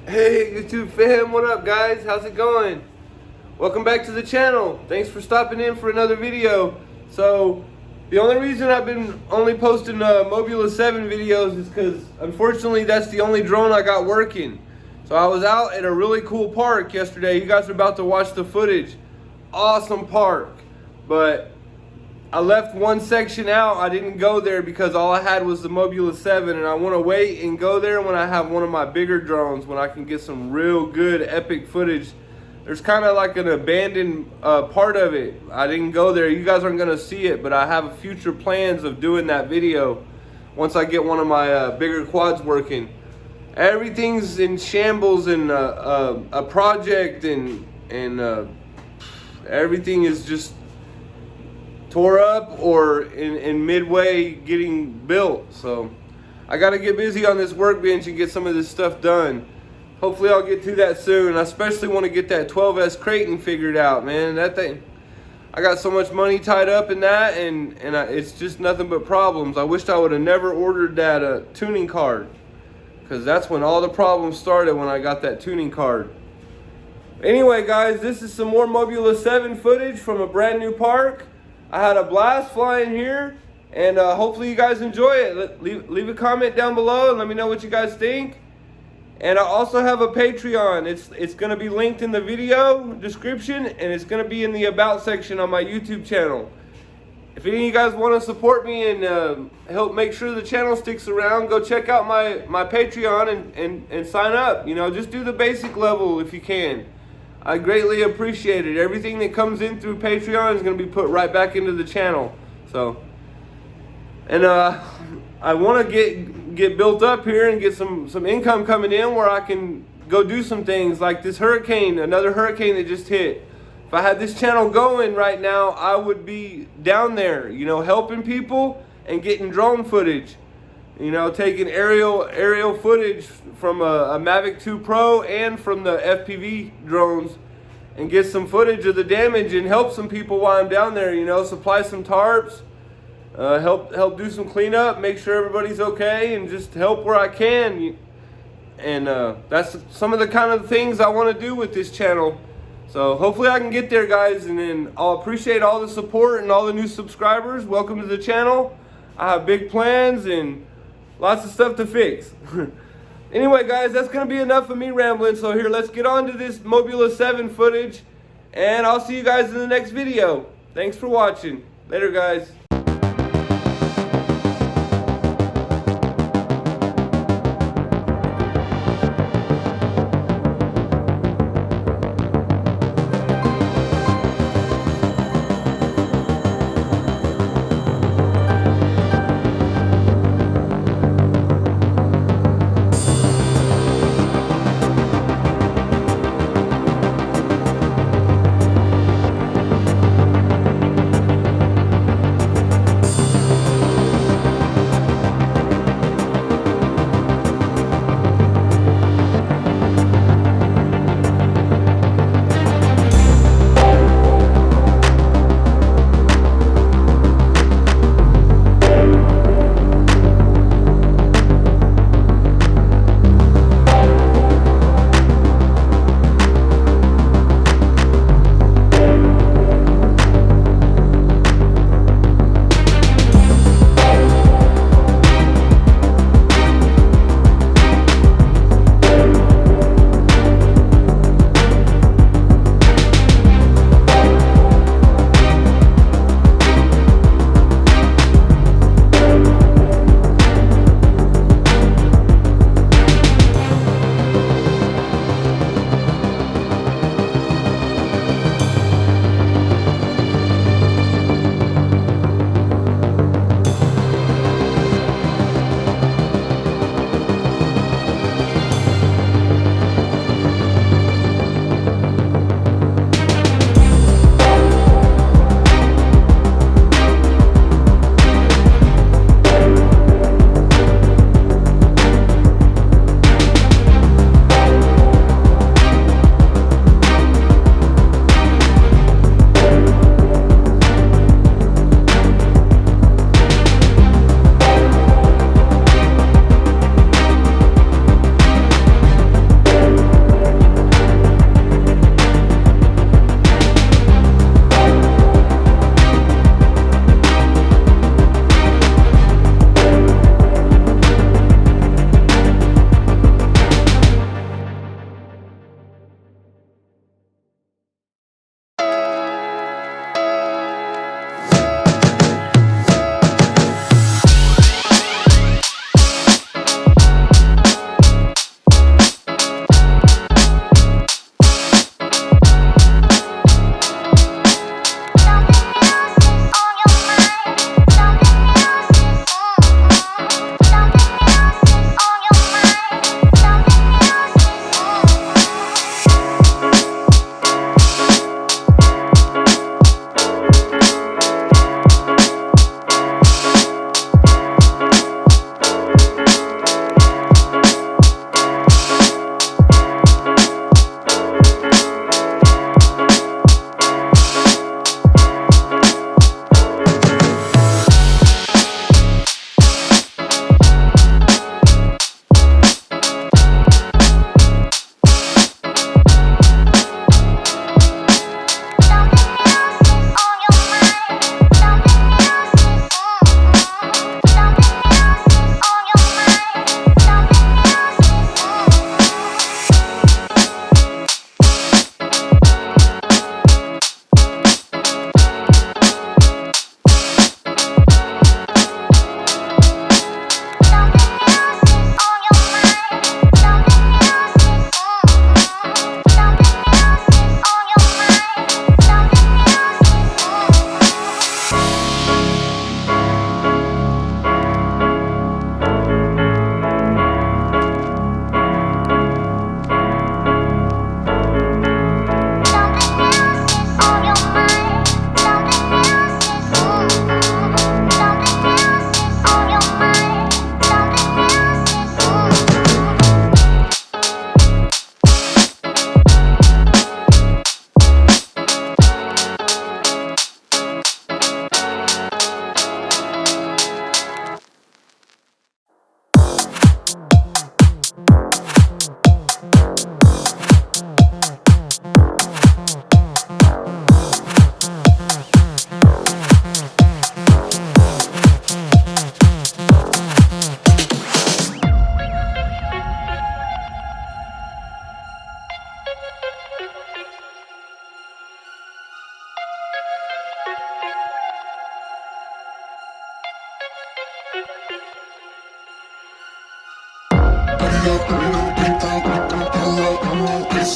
Hey YouTube fam, what up guys? How's it going? Welcome back to the channel. Thanks for stopping in for another video. So, the only reason I've been only posting Mobula 7 videos is because unfortunately that's the only drone I got working. So I was out at a really cool park yesterday. You guys are about to watch the footage. Awesome park. But I left one section out. I didn't go there because all I had was the Mobula 7, and I want to wait and go there when I have one of my bigger drones, when I can get some real good epic footage. There's kind of like an abandoned part of it. I didn't go there. You guys aren't going to see it, but I have future plans of doing that video once I get one of my bigger quads working. Everything's in shambles, and a project and everything is just tore up or in midway getting built. So I got to get busy on this workbench and get some of this stuff done. Hopefully I'll get to that soon. I especially want to get that 12S Creighton figured out, man. That thing, I got so much money tied up in that, and it's just nothing but problems. I wished I would have never ordered that tuning card, because that's when all the problems started, when I got that tuning card. Anyway guys, this is some more Mobula 7 footage from a brand new park. I had a blast flying here, and hopefully you guys enjoy it. Leave a comment down below and let me know what you guys think. And I also have a Patreon. It's going to be linked in the video description, and it's going to be in the About section on my YouTube channel. If any of you guys want to support me and help make sure the channel sticks around, go check out my Patreon and sign up. You know, just do the basic level if you can. I greatly appreciate it. Everything that comes in through Patreon is going to be put right back into the channel. So, and I want to get built up here and get some income coming in where I can go do some things like this hurricane, another hurricane that just hit. If I had this channel going right now, I would be down there, you know, helping people and getting drone footage. You know, taking aerial footage from a Mavic 2 Pro and from the FPV drones, and get some footage of the damage and help some people while I'm down there. You know, supply some tarps, help do some cleanup, make sure everybody's okay, and just help where I can. And that's some of the kind of things I want to do with this channel. So hopefully I can get there, guys, and then I'll appreciate all the support and all the new subscribers. Welcome to the channel. I have big plans and lots of stuff to fix. Anyway, guys, that's going to be enough of me rambling. So here, let's get on to this Mobula 7 footage, and I'll see you guys in the next video. Thanks for watching. Later, guys.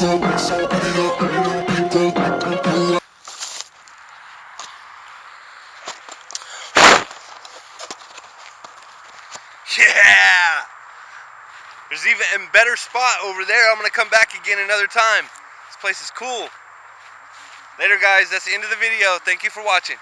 Yeah! There's even a better spot over there. I'm going to come back again another time. This place is cool. Later, guys. That's the end of the video. Thank you for watching.